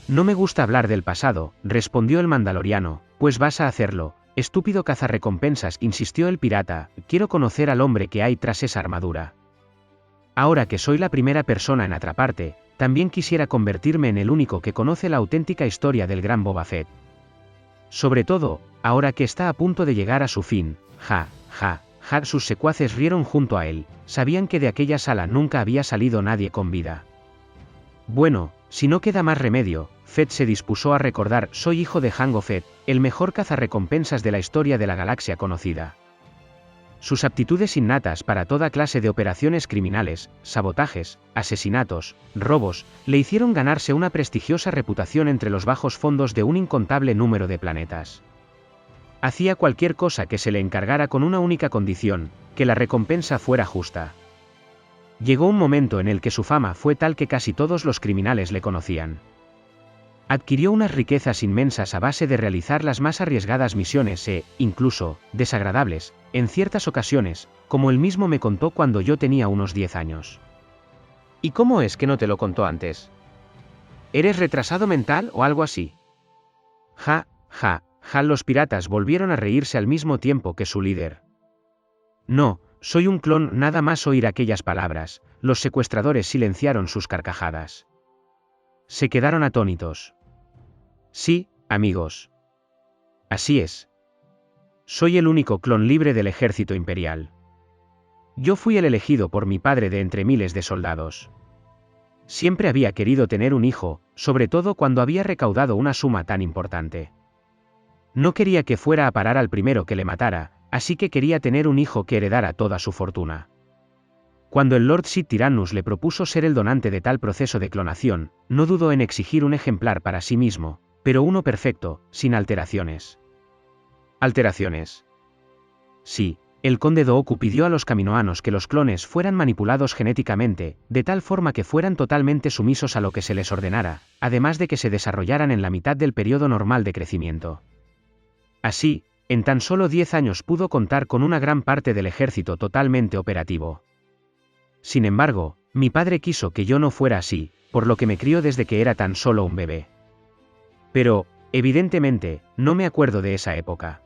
No me gusta hablar del pasado, respondió el mandaloriano. Pues vas a hacerlo, estúpido cazarrecompensas, insistió el pirata. Quiero conocer al hombre que hay tras esa armadura. Ahora que soy la primera persona en atraparte, también quisiera convertirme en el único que conoce la auténtica historia del gran Boba Fett. Sobre todo, ahora que está a punto de llegar a su fin. Ja, ja, ja. Sus secuaces rieron junto a él, sabían que de aquella sala nunca había salido nadie con vida. Bueno, si no queda más remedio, Fett se dispuso a recordar: soy hijo de Jango Fett, el mejor cazarrecompensas de la historia de la galaxia conocida. Sus aptitudes innatas para toda clase de operaciones criminales, sabotajes, asesinatos, robos, le hicieron ganarse una prestigiosa reputación entre los bajos fondos de un incontable número de planetas. Hacía cualquier cosa que se le encargara con una única condición: que la recompensa fuera justa. Llegó un momento en el que su fama fue tal que casi todos los criminales le conocían. Adquirió unas riquezas inmensas a base de realizar las más arriesgadas misiones incluso, desagradables, en ciertas ocasiones, como él mismo me contó cuando yo tenía unos 10 años. ¿Y cómo es que no te lo contó antes? ¿Eres retrasado mental o algo así? Ja, ja, ja. Los piratas volvieron a reírse al mismo tiempo que su líder. No, soy un clon. Nada más oír aquellas palabras, los secuestradores silenciaron sus carcajadas. Se quedaron atónitos. Sí, amigos. Así es. Soy el único clon libre del ejército imperial. Yo fui el elegido por mi padre de entre miles de soldados. Siempre había querido tener un hijo, sobre todo cuando había recaudado una suma tan importante. No quería que fuera a parar al primero que le matara, así que quería tener un hijo que heredara toda su fortuna. Cuando el Lord Sid Tyrannus le propuso ser el donante de tal proceso de clonación, no dudó en exigir un ejemplar para sí mismo, pero uno perfecto, sin alteraciones. ¿Alteraciones? Sí, el conde Dooku pidió a los kaminoanos que los clones fueran manipulados genéticamente, de tal forma que fueran totalmente sumisos a lo que se les ordenara, además de que se desarrollaran en la mitad del periodo normal de crecimiento. Así, en tan solo 10 años pudo contar con una gran parte del ejército totalmente operativo. Sin embargo, mi padre quiso que yo no fuera así, por lo que me crió desde que era tan solo un bebé. Pero, evidentemente, no me acuerdo de esa época.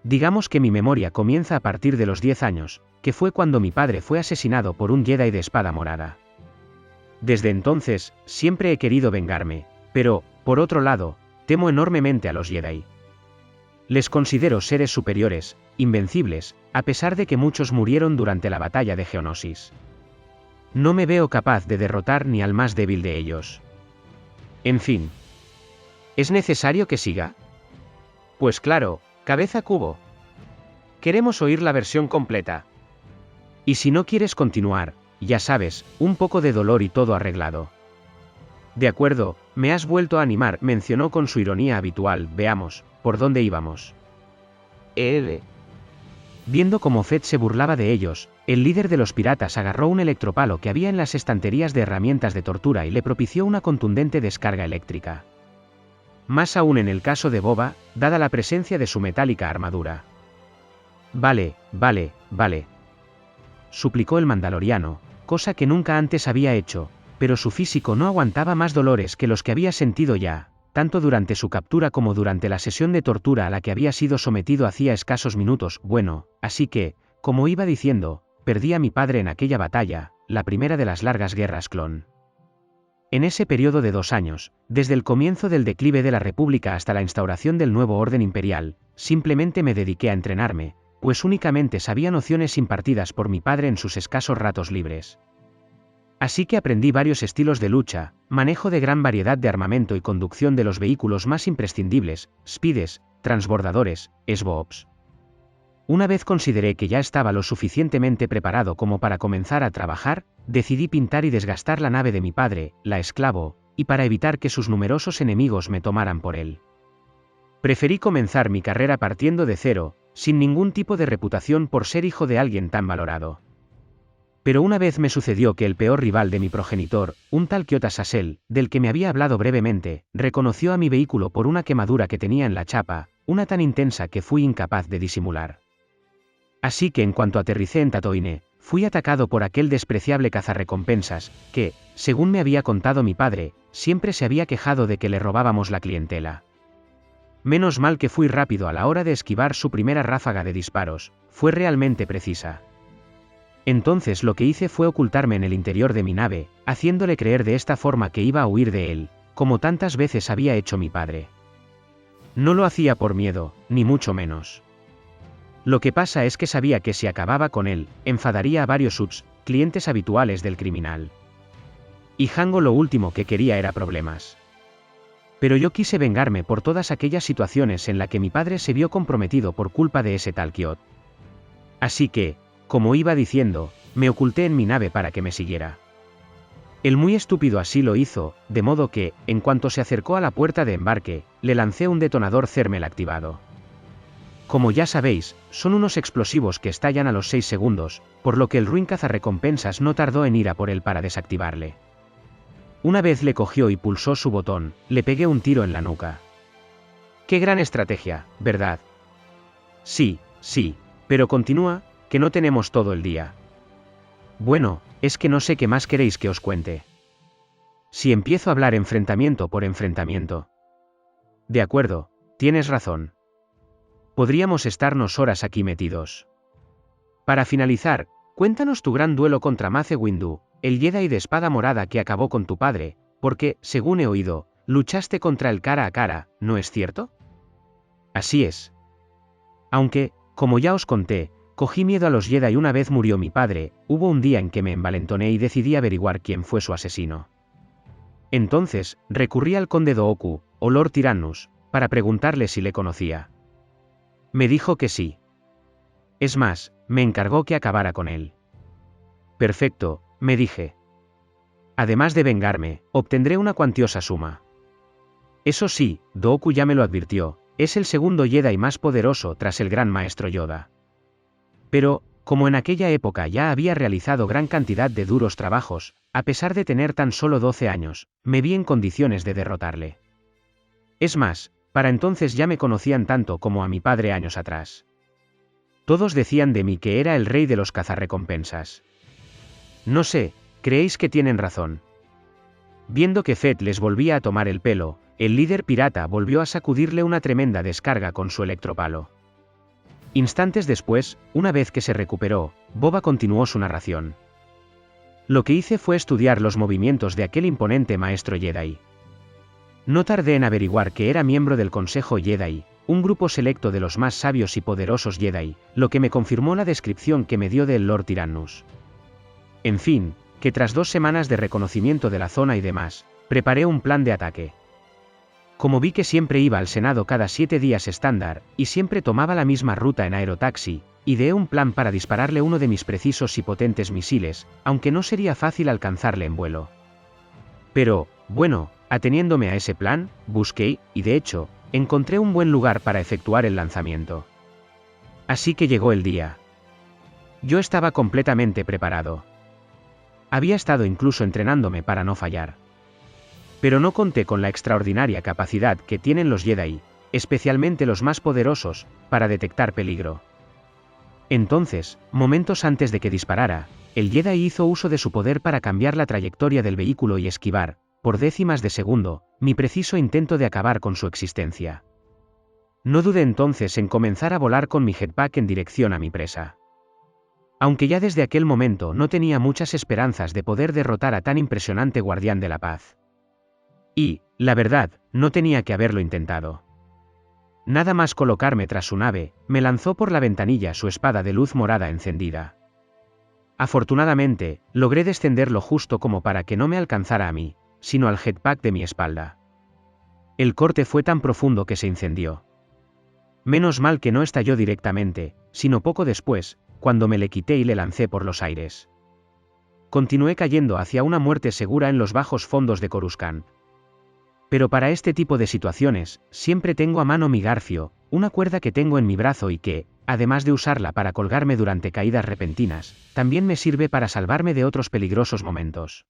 Digamos que mi memoria comienza a partir de los 10 años, que fue cuando mi padre fue asesinado por un Jedi de espada morada. Desde entonces, siempre he querido vengarme, pero, por otro lado, temo enormemente a los Jedi. Les considero seres superiores, invencibles, a pesar de que muchos murieron durante la batalla de Geonosis. No me veo capaz de derrotar ni al más débil de ellos. En fin. ¿Es necesario que siga? Pues claro, cabeza cubo. Queremos oír la versión completa. Y si no quieres continuar, ya sabes, un poco de dolor y todo arreglado. De acuerdo, me has vuelto a animar, mencionó con su ironía habitual. Veamos, ¿por dónde íbamos? Viendo cómo Fett se burlaba de ellos, el líder de los piratas agarró un electropalo que había en las estanterías de herramientas de tortura y le propició una contundente descarga eléctrica. Más aún en el caso de Boba, dada la presencia de su metálica armadura. Vale, suplicó el mandaloriano, cosa que nunca antes había hecho, pero su físico no aguantaba más dolores que los que había sentido ya, tanto durante su captura como durante la sesión de tortura a la que había sido sometido hacía escasos minutos. Bueno, así que, como iba diciendo, perdí a mi padre en aquella batalla, la primera de las largas guerras clon. En ese periodo de 2 años, desde el comienzo del declive de la República hasta la instauración del nuevo orden imperial, simplemente me dediqué a entrenarme, pues únicamente sabía nociones impartidas por mi padre en sus escasos ratos libres. Así que aprendí varios estilos de lucha, manejo de gran variedad de armamento y conducción de los vehículos más imprescindibles, speedes, transbordadores, SBOPs. Una vez consideré que ya estaba lo suficientemente preparado como para comenzar a trabajar, decidí pintar y desgastar la nave de mi padre, la Esclavo, y para evitar que sus numerosos enemigos me tomaran por él. Preferí comenzar mi carrera partiendo de cero, sin ningún tipo de reputación por ser hijo de alguien tan valorado. Pero una vez me sucedió que el peor rival de mi progenitor, un tal Kiota Sassel, del que me había hablado brevemente, reconoció a mi vehículo por una quemadura que tenía en la chapa, una tan intensa que fui incapaz de disimular. Así que en cuanto aterricé en Tatooine, fui atacado por aquel despreciable cazarrecompensas, que, según me había contado mi padre, siempre se había quejado de que le robábamos la clientela. Menos mal que fui rápido a la hora de esquivar su primera ráfaga de disparos, fue realmente precisa. Entonces lo que hice fue ocultarme en el interior de mi nave, haciéndole creer de esta forma que iba a huir de él, como tantas veces había hecho mi padre. No lo hacía por miedo, ni mucho menos. Lo que pasa es que sabía que si acababa con él, enfadaría a varios clientes habituales del criminal. Y Django lo último que quería era problemas. Pero yo quise vengarme por todas aquellas situaciones en las que mi padre se vio comprometido por culpa de ese tal Kiot. Así que, como iba diciendo, me oculté en mi nave para que me siguiera. El muy estúpido así lo hizo, de modo que, en cuanto se acercó a la puerta de embarque, le lancé un detonador Thermel activado. Como ya sabéis, son unos explosivos que estallan a los 6 segundos, por lo que el ruin cazarrecompensas no tardó en ir a por él para desactivarle. Una vez le cogió y pulsó su botón, le pegué un tiro en la nuca. ¡Qué gran estrategia, ¿verdad? Sí, pero continúa, que no tenemos todo el día. Bueno, es que no sé qué más queréis que os cuente. Si empiezo a hablar enfrentamiento por enfrentamiento. De acuerdo, tienes razón. Podríamos estarnos horas aquí metidos. Para finalizar, cuéntanos tu gran duelo contra Mace Windu, el Jedi de espada morada que acabó con tu padre, porque, según he oído, luchaste contra él cara a cara, ¿no es cierto? Así es. Aunque, como ya os conté, cogí miedo a los Jedi una vez murió mi padre, hubo un día en que me envalentoné y decidí averiguar quién fue su asesino. Entonces, recurrí al conde Dooku, o Lord Tyrannus, para preguntarle si le conocía. Me dijo que sí. Es más, me encargó que acabara con él. Perfecto, me dije. Además de vengarme, obtendré una cuantiosa suma. Eso sí, Dooku ya me lo advirtió, es el segundo Jedi más poderoso tras el gran maestro Yoda. Pero, como en aquella época ya había realizado gran cantidad de duros trabajos, a pesar de tener tan solo 12 años, me vi en condiciones de derrotarle. Es más, para entonces ya me conocían tanto como a mi padre años atrás. Todos decían de mí que era el rey de los cazarrecompensas. No sé, ¿creéis que tienen razón? Viendo que Fett les volvía a tomar el pelo, el líder pirata volvió a sacudirle una tremenda descarga con su electropalo. Instantes después, una vez que se recuperó, Boba continuó su narración. Lo que hice fue estudiar los movimientos de aquel imponente maestro Jedi. No tardé en averiguar que era miembro del Consejo Jedi, un grupo selecto de los más sabios y poderosos Jedi, lo que me confirmó la descripción que me dio del Lord Tyrannus. En fin, que tras 2 semanas de reconocimiento de la zona y demás, preparé un plan de ataque. Como vi que siempre iba al Senado cada 7 días estándar, y siempre tomaba la misma ruta en aerotaxi, ideé un plan para dispararle uno de mis precisos y potentes misiles, aunque no sería fácil alcanzarle en vuelo. Pero, bueno, ateniéndome a ese plan, busqué, y de hecho, encontré un buen lugar para efectuar el lanzamiento. Así que llegó el día. Yo estaba completamente preparado. Había estado incluso entrenándome para no fallar. Pero no conté con la extraordinaria capacidad que tienen los Jedi, especialmente los más poderosos, para detectar peligro. Entonces, momentos antes de que disparara, el Jedi hizo uso de su poder para cambiar la trayectoria del vehículo y esquivar, por décimas de segundo, mi preciso intento de acabar con su existencia. No dudé entonces en comenzar a volar con mi jetpack en dirección a mi presa. Aunque ya desde aquel momento no tenía muchas esperanzas de poder derrotar a tan impresionante guardián de la paz. Y, la verdad, no tenía que haberlo intentado. Nada más colocarme tras su nave, me lanzó por la ventanilla su espada de luz morada encendida. Afortunadamente, logré descenderlo justo como para que no me alcanzara a mí, sino al jetpack de mi espalda. El corte fue tan profundo que se incendió. Menos mal que no estalló directamente, sino poco después, cuando me le quité y le lancé por los aires. Continué cayendo hacia una muerte segura en los bajos fondos de Coruscant. Pero para este tipo de situaciones, siempre tengo a mano mi garfio, una cuerda que tengo en mi brazo y que, además de usarla para colgarme durante caídas repentinas, también me sirve para salvarme de otros peligrosos momentos.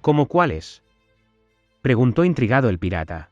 ¿Cómo cuáles? Preguntó intrigado el pirata.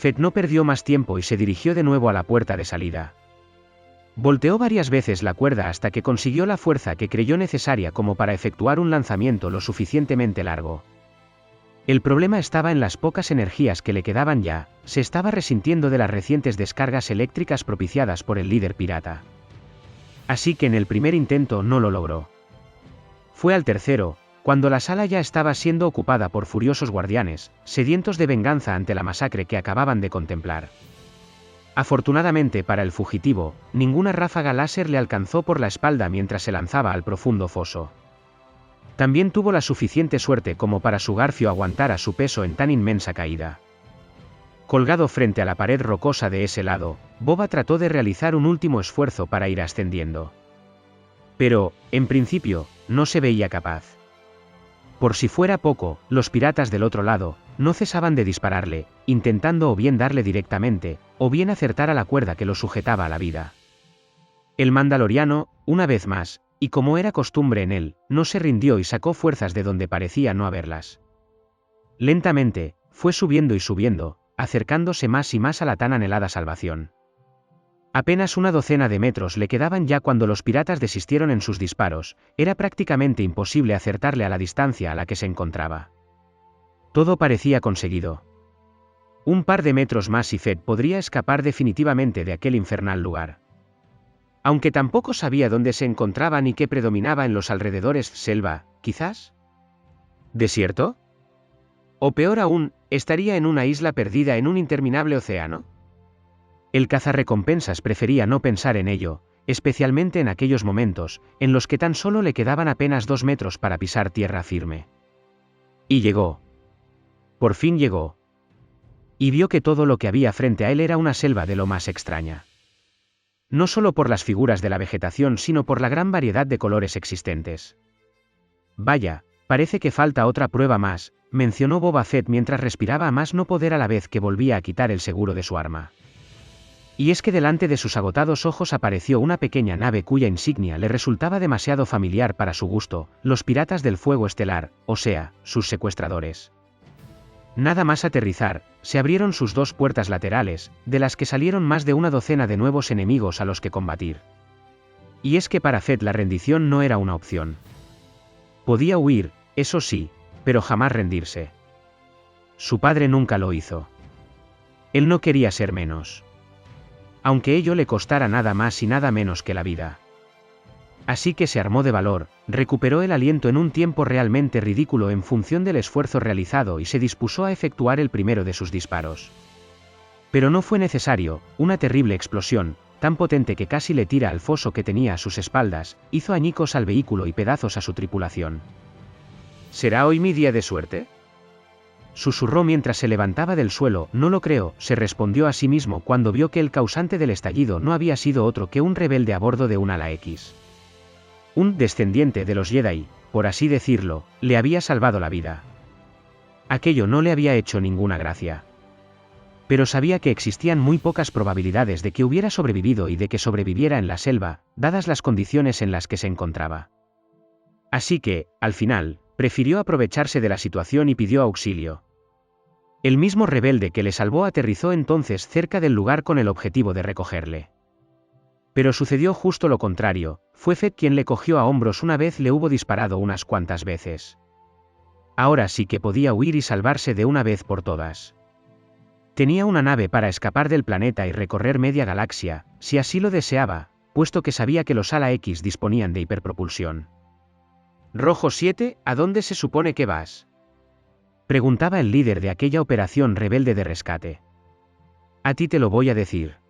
Fed no perdió más tiempo y se dirigió de nuevo a la puerta de salida. Volteó varias veces la cuerda hasta que consiguió la fuerza que creyó necesaria como para efectuar un lanzamiento lo suficientemente largo. El problema estaba en las pocas energías que le quedaban ya, se estaba resintiendo de las recientes descargas eléctricas propiciadas por el líder pirata. Así que en el primer intento no lo logró. Fue al tercero, cuando la sala ya estaba siendo ocupada por furiosos guardianes, sedientos de venganza ante la masacre que acababan de contemplar. Afortunadamente para el fugitivo, ninguna ráfaga láser le alcanzó por la espalda mientras se lanzaba al profundo foso. También tuvo la suficiente suerte como para su garfio aguantara su peso en tan inmensa caída. Colgado frente a la pared rocosa de ese lado, Boba trató de realizar un último esfuerzo para ir ascendiendo. Pero, en principio, no se veía capaz. Por si fuera poco, los piratas del otro lado, no cesaban de dispararle, intentando o bien darle directamente, o bien acertar a la cuerda que lo sujetaba a la vida. El mandaloriano, una vez más, y como era costumbre en él, no se rindió y sacó fuerzas de donde parecía no haberlas. Lentamente, fue subiendo y subiendo, acercándose más y más a la tan anhelada salvación. Apenas una docena de metros le quedaban ya cuando los piratas desistieron en sus disparos, era prácticamente imposible acertarle a la distancia a la que se encontraba. Todo parecía conseguido. Un par de metros más y Fed podría escapar definitivamente de aquel infernal lugar. Aunque tampoco sabía dónde se encontraba ni qué predominaba en los alrededores, selva, quizás. ¿Desierto? O peor aún, estaría en una isla perdida en un interminable océano. El cazarrecompensas prefería no pensar en ello, especialmente en aquellos momentos, en los que tan solo le quedaban apenas 2 metros para pisar tierra firme. Y llegó. Por fin llegó. Y vio que todo lo que había frente a él era una selva de lo más extraña. No solo por las figuras de la vegetación sino por la gran variedad de colores existentes. Vaya, parece que falta otra prueba más, mencionó Boba Fett mientras respiraba a más no poder a la vez que volvía a quitar el seguro de su arma. Y es que delante de sus agotados ojos apareció una pequeña nave cuya insignia le resultaba demasiado familiar para su gusto, los Piratas del Fuego Estelar, o sea, sus secuestradores. Nada más aterrizar, se abrieron sus dos puertas laterales, de las que salieron más de una docena de nuevos enemigos a los que combatir. Y es que para Fett la rendición no era una opción. Podía huir, eso sí, pero jamás rendirse. Su padre nunca lo hizo. Él no quería ser menos. Aunque ello le costara nada más y nada menos que la vida. Así que se armó de valor, recuperó el aliento en un tiempo realmente ridículo en función del esfuerzo realizado y se dispuso a efectuar el primero de sus disparos. Pero no fue necesario, una terrible explosión, tan potente que casi le tira al foso que tenía a sus espaldas, hizo añicos al vehículo y pedazos a su tripulación. ¿Será hoy mi día de suerte?, susurró mientras se levantaba del suelo. No lo creo, se respondió a sí mismo cuando vio que el causante del estallido no había sido otro que un rebelde a bordo de un ala X. Un descendiente de los Jedi, por así decirlo, le había salvado la vida. Aquello no le había hecho ninguna gracia. Pero sabía que existían muy pocas probabilidades de que hubiera sobrevivido y de que sobreviviera en la selva, dadas las condiciones en las que se encontraba. Así que, al final, prefirió aprovecharse de la situación y pidió auxilio. El mismo rebelde que le salvó aterrizó entonces cerca del lugar con el objetivo de recogerle. Pero sucedió justo lo contrario, fue Fett quien le cogió a hombros una vez le hubo disparado unas cuantas veces. Ahora sí que podía huir y salvarse de una vez por todas. Tenía una nave para escapar del planeta y recorrer media galaxia, si así lo deseaba, puesto que sabía que los ala X disponían de hiperpropulsión. Rojo 7, ¿a dónde se supone que vas?, preguntaba el líder de aquella operación rebelde de rescate. A ti te lo voy a decir.